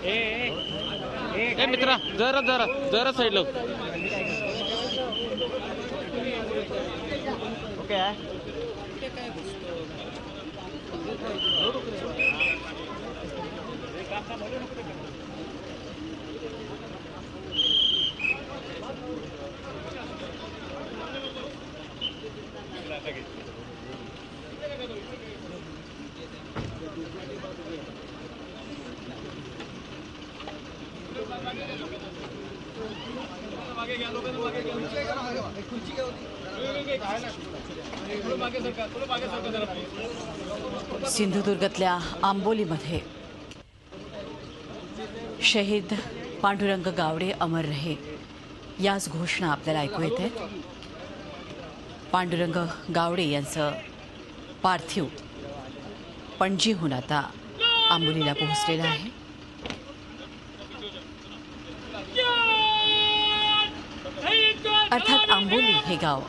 ए मित्रा जरा जरा जरा साईडला ओके सिंधुदुर्गातल्या आंबोलीमध्ये शहीद पांडुरंग गावडे अमर रहे याच घोषणा आपल्याला ऐकू येत आहेत। पांडुरंग गावडे यांचं पार्थिव पणजीहून आता आंबोलीला पोहोचलेलं आहे। अर्थात आंबोली हे गाव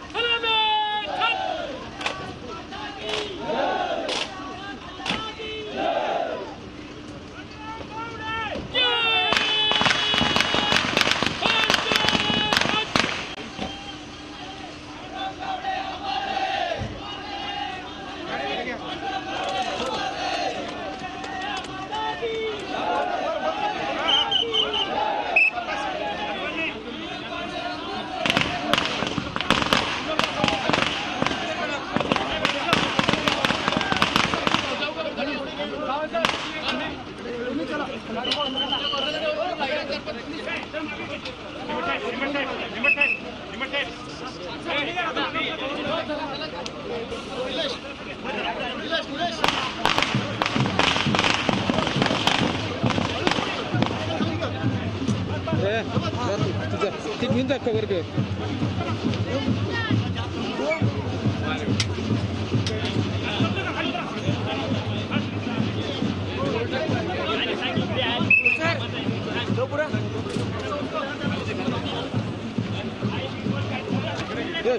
खबर घे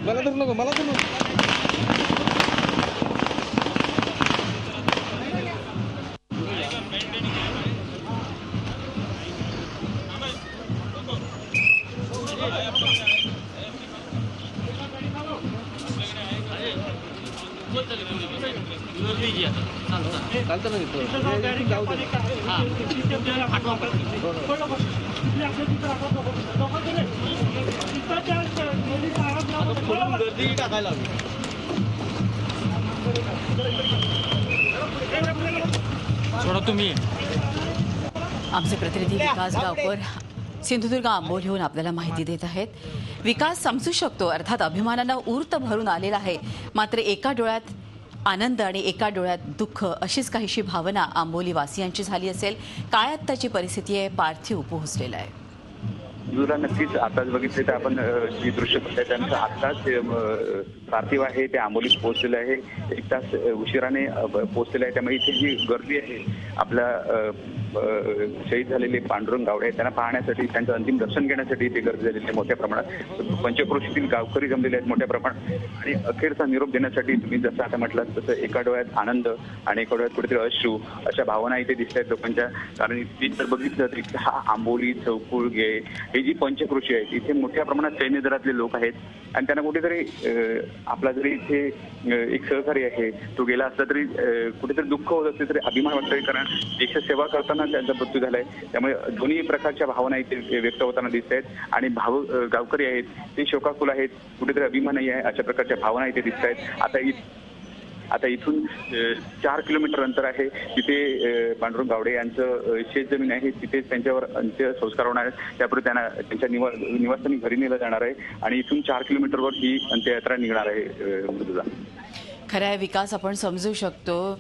मला धरू नको मला धरू नको तुम्ही आमचे प्रतिनिधी विकास गावकर सिंधुदुर्ग आंबोलीहून आपल्याला माहिती देत आहेत। विकास समजू शकतो, अर्थात अभिमानानं ऊर्त भरून आलेला आहे, मात्र एका डोळ्यात आनंद आणि एका डोळ्यात दुःख अशीच काहीशी भावना आंबोली वासियांची झाली असेल। काय आत्ताची परिस्थिती आहे? पार्थिव पोहोचलेलं आहे। तुला नक्कीच आताच बघितले तर आपण जी दृश्य बघताय त्यानंतर आताच पार्थिव आहे ते आंबोलीत पोहोचलेलं आहे। 1 तास उशिराने पोहोचलेलं आहे, त्यामुळे इथे जी गर्दी आहे आपला शहीद झालेले पांडुरंग गावडे त्यांना पाहण्यासाठी, त्यांचं अंतिम दर्शन घेण्यासाठी इथे गर्दी झालेली आहे मोठ्या प्रमाणात। पंचक्रोशीतील गावकरी जमलेले आहेत मोठ्या प्रमाणात आणि अखेरचा निरोप देण्यासाठी तुम्ही जसं आता म्हटलं तसं एका डोळ्यात आनंद आणि एका डोळ्यात कुठेतरी अश्रू अशा भावना इथे दिसत आहेत लोकांच्या। कारण इथे जर बघितलं तर हा आंबोली चौकुळगे ही जी पंचक्रोशी आहे इथे मोठ्या प्रमाणात सैन्य दलातले लोक आहेत आणि त्यांना कुठेतरी आपला जरी इथे एक सहकारी आहे तो गेला असला तरी कुठेतरी दुःख होत असले तरी अभिमान वाटतोय, कारण देशसेवा करताना त्यांचा मृत्यू झालाय। त्यामुळे दोन्ही प्रकारच्या भावना इथे व्यक्त होताना दिसत आहेत आणि गावकरी आहेत ते शोकाकुल आहेत, कुठेतरी अभिमानही आहे, अशा प्रकारच्या भावना इथे दिसत आहेत। आता इथून 4 किलोमीटर अंतर आहे तिथे पांडुरंग गावडे यांचं शेतजमीन आहे, तिथेच त्यांच्यावर अंत्यसंस्कार होणार आहेत। त्यापूर्वी त्यांना त्यांच्या निवासस्थानी घरी नेलं जाणार आहे आणि इथून 4 किलोमीटरवर ही अंत्ययात्रा निघणार आहे। मृदुला खरं आहे विकास, आपण समजू शकतो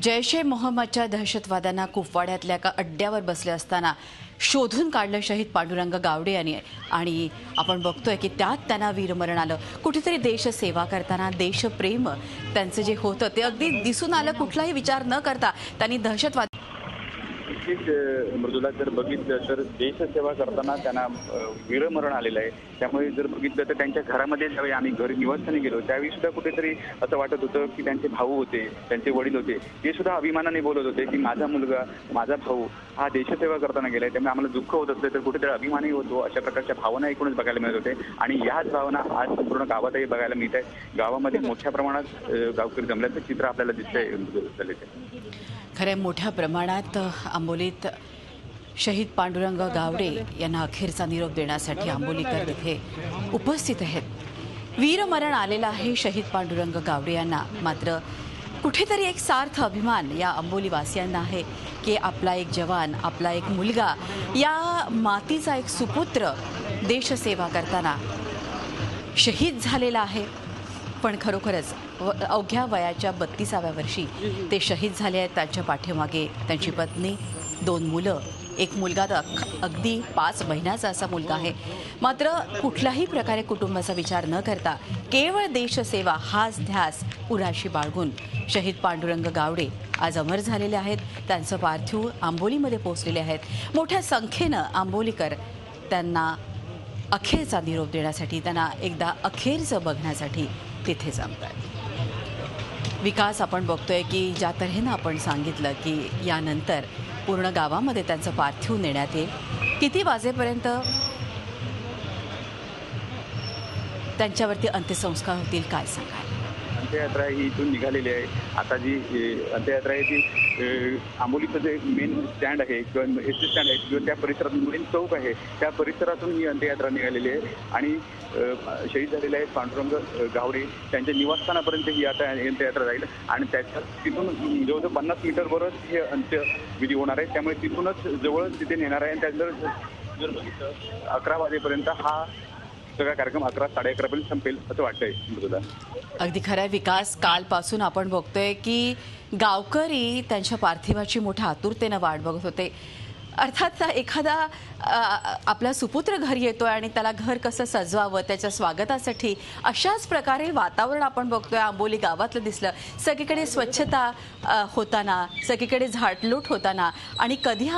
जैश ए मोहम्मदच्या दहशतवाद्यांना कुपवाड्यातल्या एका अड्ड्यावर बसले असताना शोधून काढलं शहीद पांडुरंग गावडे यांनी आणि आपण बघतोय की त्यात त्यांना वीरमरण आलं। कुठेतरी देशसेवा करताना देशप्रेम त्यांचं जे होतं ते अगदी दिसून आलं। कुठलाही विचार न करता त्यांनी दहशतवाद नक्कीच मृदुला जर बघितलं तर देशसेवा करताना त्यांना वीरमरण आलेलं आहे. त्यामुळे जर बघितलं तर त्यांच्या घरामध्ये ज्यावेळी आम्ही घरी निवासस्थानी गेलो त्यावेळी सुद्धा कुठेतरी असं वाटत होतं की त्यांचे भाऊ होते, त्यांचे वडील होते, ते सुद्धा अभिमानाने बोलत होते की माझा मुलगा, माझा भाऊ हा देशसेवा करताना गेलाय. त्यामुळे आम्हाला दुःख होत असलं तर कुठेतरी अभिमानही होतो. अशा प्रकारच्या भावना एकूणच बघायला मिळत होते आणि याच भावना आज संपूर्ण गावातही बघायला मिळत आहे. गावामध्ये मोठ्या प्रमाणात गावकरी जमल्याचं चित्र आपल्याला दिसतंय. खरे मोठ्या प्रमाणात आंबोलीत शहीद पांडुरंग गावडे यांना अखेरचा निरोप देण्यासाठी आंबोलीकर इथे उपस्थित आहेत. वीरमरण आलेलं आहे शहीद पांडुरंग गावडे यांना. मात्र कुठेतरी एक सार्थ अभिमान या आंबोलीवासियांना आहे की आपला एक जवान, आपला एक मुलगा, या मातीचा एक सुपुत्र देशसेवा करताना शहीद झालेला आहे. पण खरोखरच अवघ्या वयाच्या 32व्या वर्षी ते शहीद झाले आहेत. त्यांच्या पाठीमागे त्यांची पत्नी, 2 मुलं, एक मुलगा तर अगदी 5 महिन्याचा असा मुलगा आहे. मात्र कुठल्याही प्रकारे कुटुंबाचा विचार न करता केवळ देशसेवा हाच ध्यास उराशी बाळगून शहीद पांडुरंग गावडे आज अमर झालेले आहेत. त्यांचं पार्थिव आंबोलीमध्ये पोहोचलेले आहेत. मोठ्या संख्येनं आंबोलीकर त्यांना अखेरचा निरोप देण्यासाठी, त्यांना एकदा अखेरचं बघण्यासाठी तिथे जमतात. विकास आपण बघतोय की ज्या तऱ्हेनं आपण सांगितलं की यानंतर पूर्ण गावामध्ये त्यांचं पार्थिव नेण्यात येईल. किती वाजेपर्यंत त्यांच्यावरती अंत्यसंस्कार होतील काय सांगाल? अंत्ययात्रा ही इथून निघालेली आहे. आता जी अंत्ययात्रा आहे ती आंबोलीचं जे मेन स्टँड आहे किंवा एस टी स्टँड आहे किंवा त्या परिसरातून मेन चौक आहे त्या परिसरातून ही अंत्ययात्रा निघालेली आहे आणि शहीद झालेले आहेत पांडुरंग गावडे त्यांच्या निवासस्थानापर्यंत ही आता अंत्ययात्रा जाईल आणि त्याच्या तिथून जवळजवळ 50 मीटरवरच हे अंत्यविधी होणार आहे. त्यामुळे तिथूनच जवळच तिथे नेणार आहे आणि त्यानंतर जर बघितलं 11 वाजेपर्यंत हा सगळा कार्यक्रम 11-11:30 पर्यंत संपेल असं वाटतंय मृदुला. अगदी खरं विकास. कालपासून आपण बघतोय की गावकरी त्यांच्या पार्थिवाची मोठ्या आतुरतेनं वाट बघत होते. अर्थात एखादा आपला सुपुत्र घरी येतोय आणि त्याला घर कसं सजवावं त्याच्या स्वागतासाठी अशाच प्रकारे वातावरण आपण बघतोय आंबोली गावातलं दिसलं. सगळीकडे स्वच्छता होताना, सगळीकडे झाडलोट होताना आणि कधी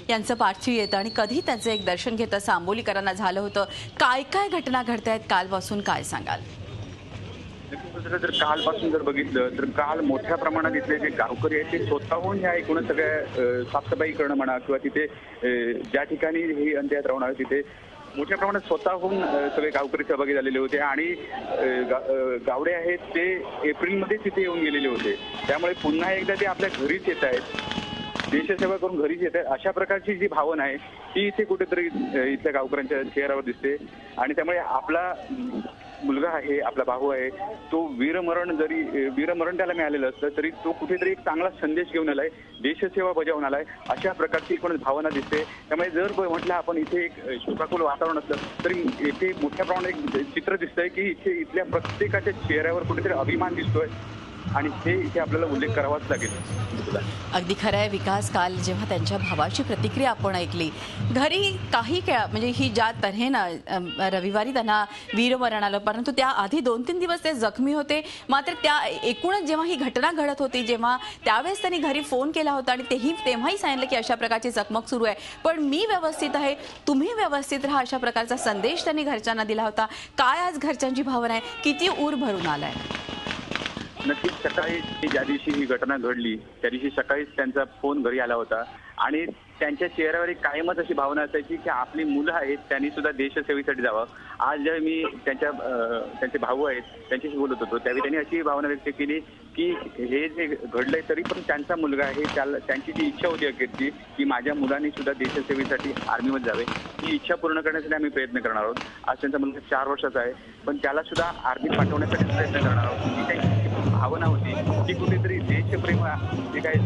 यांचं पार्थिव येतं आणि कधी त्यांचं एक दर्शन घेतं असं आंबोलीकरांना झालं होतं. काय काय घटना घडतायत कालपासून काय सांगाल? जर कालपासून जर बघितलं तर काल मोठ्या प्रमाणात इथले जे गावकरी आहेत ते स्वतःहून ह्या एकूणच सगळ्या साफसफाई करणं म्हणा किंवा तिथे ज्या ठिकाणी ही अंत्ययात्रा होणार तिथे मोठ्या प्रमाणात स्वतःहून सगळे गावकरी सहभागी झालेले होते आणि गावडे आहेत ते एप्रिलमध्ये तिथे येऊन गेलेले होते. त्यामुळे पुन्हा एकदा ते आपल्या घरीच येत आहेत, देशसेवा करून घरीच येत आहेत. अशा प्रकारची जी भावना आहे ती इथे कुठेतरी इथल्या गावकऱ्यांच्या चेहऱ्यावर दिसते आणि त्यामुळे आपला मुलगा आहे, आपला भाऊ आहे, तो वीरमरण त्याला मिळालेलं असतं तरी तो कुठेतरी एक चांगला संदेश घेऊन आलाय, देशसेवा बजावून आलाय, अशा प्रकारची एकूणच भावना दिसते. त्यामुळे जर म्हटलं आपण इथे एक शोकाकुल वातावरण असलं तरी इथे मोठ्या प्रमाणात एक चित्र दिसतंय की इथल्या प्रत्येकाच्या चेहऱ्यावर कुठेतरी अभिमान दिसतोय आणि ते इथे आपल्याला उल्लेख करावाच लागेल. अगदी खरं आहे विकास. काल जेव्हा त्यांच्या भावाची प्रतिक्रिया आपण ऐकली, घरी काही म्हणजे ही ज्या तऱ्हेनं रविवारी त्यांना वीरमरण आलं, परंतु त्याआधी 2-3 दिवस ते जखमी होते. मात्र त्या एकूणच जेव्हा ही घटना घडत होती, जेव्हा त्यावेळेस त्यांनी घरी फोन केला होता आणि तेव्हाही सांगितलं की अशा प्रकारची चकमक सुरू आहे, पण मी व्यवस्थित आहे, तुम्ही व्यवस्थित राहा, अशा प्रकारचा संदेश त्यांनी घरच्यांना दिला होता. काय आज घरच्यांची भावना आहे, किती ऊर भरून आलाय? नक्कीच सकाळी ज्या दिवशी ही घटना घडली त्या दिवशी सकाळीच त्यांचा फोन घरी आला होता आणि त्यांच्या चेहऱ्यावर एक कायमच अशी भावना असायची की आपली मुलं आहेत त्यांनी सुद्धा देशसेवेसाठी जावं. आज जेव्हा मी त्यांचे भाऊ आहेत त्यांच्याशी बोलत होतो त्यावेळी त्यांनी अशी भावना व्यक्त केली की हे जे घडलंय तरी पण त्यांचा मुलगा आहे, त्यांची जी इच्छा होती अखेरची की माझ्या मुलांनी सुद्धा देशसेवेसाठी आर्मीमध्ये जावे, ही इच्छा पूर्ण करण्यासाठी आम्ही प्रयत्न करणार आहोत. आज त्यांचा मुलगा 4 वर्षाचा आहे पण त्याला सुद्धा आर्मीत पाठवण्यासाठी प्रयत्न करणार आहोत. ही त्यांची भावना होती की कुठेतरी देशप्रेम जे काही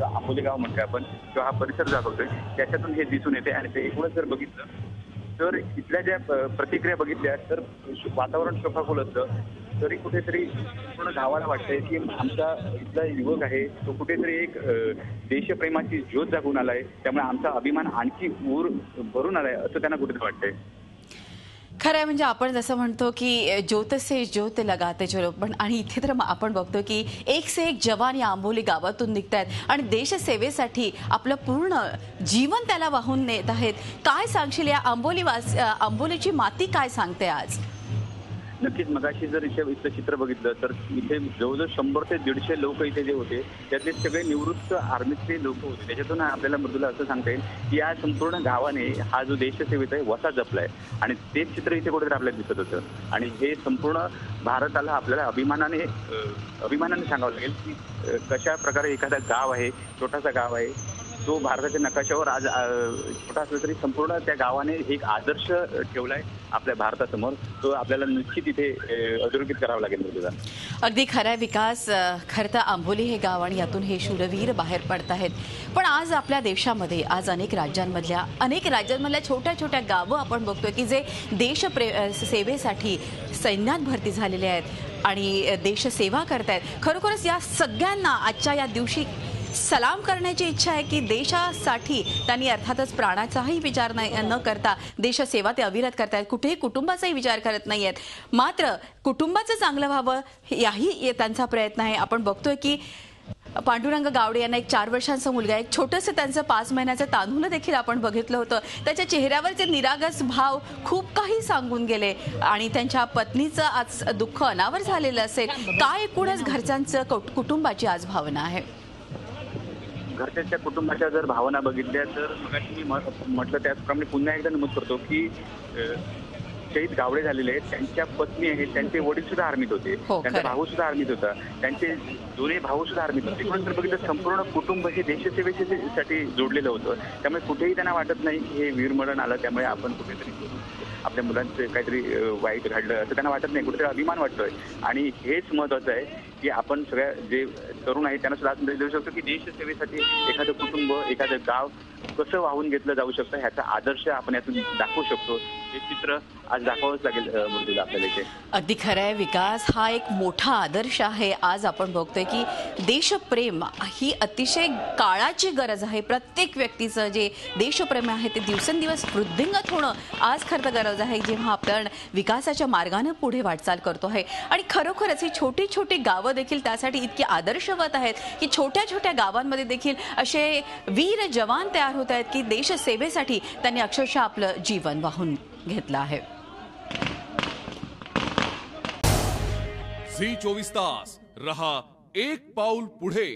आंबोली गाव म्हणतोय आपण किंवा हा परिसर दाखवतोय त्याच्यातून हे दिसून येते. आणि ते एकूणच जर बघितलं तर इथल्या ज्या प्रतिक्रिया बघितल्या तर वातावरण शोकाकुल असतं तरी कुठेतरी पूर्ण गावाला वाटतंय की आमचा इथला युवक आहे तो कुठेतरी एक देशप्रेमाची ज्योत जागून आलाय, त्यामुळे आमचा अभिमान आणखी ऊर भरून आलाय असं त्यांना कुठेतरी वाटतंय. खरं आहे, म्हणजे आपण जसं म्हणतो की ज्योत से ज्योत लगाते चलो, पण आणि इथे तर आपण बघतो की एक से एक जवान या आंबोली गावातून निघतायत आणि देशसेवेसाठी आपलं पूर्ण जीवन त्याला वाहून नेत आहेत. काय सांगशील या आंबोलीची माती काय सांगते आज? नक्कीच मगाशी जर इथं चित्र बघितलं तर इथे जवळजवळ 100 ते 150 लोक इथे जे होते त्यातले सगळे निवृत्त आर्मीतले लोक होते. त्याच्यातून आपल्याला मृदुला असं सांगता येईल की या संपूर्ण गावाने हा जो देशसेवेचा आहे वसा जपलाय आणि तेच चित्र इथे कुठेतरी आपल्याला दिसत होतं. आणि हे संपूर्ण भारताला आपल्याला अभिमानाने सांगावं लागेल की कशा प्रकारे एखादा गाव आहे, छोटासा गाव आहे, तो भारताच्या नकाशावर आज छोटा असला तरी संपूर्ण त्या गावाने एक आदर्श ठेवलाय आपल्या भारतासमोर. तो आपल्याला निश्चित इथे अधोरेखित करावा लागेल. मुलीला अगदी खरा विकास. खरं तर आंबोली हे गाव आणि यातून हे शूरवीर बाहेर पडत आहेत. पण आज आपल्या देशामध्ये आज अनेक राज्यांमधल्या छोट्या छोट्या गावं आपण बघतोय की जे सेवेसाठी सैन्यात भरती झालेले आहेत आणि देशसेवा करतायत. खरोखरच या सगळ्यांना आजच्या या दिवशी सलाम करण्याची इच्छा आहे की देशासाठी त्यांनी अर्थातच प्राणाचाही विचार न करता देशसेवा ते अविरत करतायत. कुठेही कुटुंबाचाही विचार करत नाहीयेत. मात्र कुटुंबाचं चांगलं व्हावं याही त्यांचा प्रयत्न आहे. आपण बघतोय की पांडुरंग गावडे यांना एक 4 वर्षांचा मुलगा आहे. एक छोटंसं त्यांचं 5 महिन्याचं तान्हुलं देखील आपण बघितलं होतं. त्याच्या चेहऱ्यावरचे निरागस भाव खूप काही सांगून गेले आणि त्यांच्या पत्नीचं आज दुःख अनावर झालेलं असेल. काय एकूणच घरच्यांचं कुटुंबाची आज भावना आहे? घरच्या कुटुंबाच्या जर भावना बघितल्या तर मगाशी मी म्हटलं त्याचप्रमाणे पुन्हा एकदा नमूद करतो की शहीद गावडे झालेले आहेत, त्यांच्या पत्नी आहेत, त्यांचे वडील सुद्धा आर्मीत होते, त्यांचा भाऊ सुद्धा आर्मीत होता, त्यांचे दोन्ही भाऊ सुद्धा आर्मीत होते. म्हणून जर बघितलं संपूर्ण कुटुंब हे देशसेवेसाठी जोडलेलं होतं. त्यामुळे कुठेही त्यांना वाटत नाही की हे वीरमरण आलं त्यामुळे आपण कुठेतरी आपल्या मुलांचं काहीतरी वाईट घडलं असं त्यांना वाटत नाही. कुठेतरी अभिमान वाटतोय आणि हेच महत्वाचं आहे की आपण सगळ्या जे तरुण आहेत त्यांना सुद्धा संदेश देऊ शकतो की देशसेवेसाठी एखादं कुटुंब, एखादं गाव कसं वाहून घेतलं जाऊ शकतं ह्याचा आदर्श आपण यातून दाखवू शकतो. हे चित्र आज दाखवावंच लागेल मृदुला आपल्याला इथे. अगदी खरं आहे विकास. हा एक मोठा आदर्श आहे. आज आपण बघतोय की देशप्रेम ही अतिशय काळाची गरज आहे. प्रत्येक व्यक्तीचं जे देशप्रेम आहे ते दिवसेंदिवस वृद्धिंगत होणं आज खरं तर गरज आहे, जेव्हा आपण विकासाच्या मार्गाने पुढे वाटचाल करतो आहे. आणि खरोखरच ही छोटी छोटी गावं देखील त्यासाठी इतकी आदर्शवत आहेत की छोट्या छोट्या गावांमध्ये देखील असे वीर जवान तयार होत आहेत की देशसेवेसाठी त्यांनी अक्षरशः आपलं जीवन वाहून घेतलं आहे. झी 24 तास रहा एक पाऊल पुढे.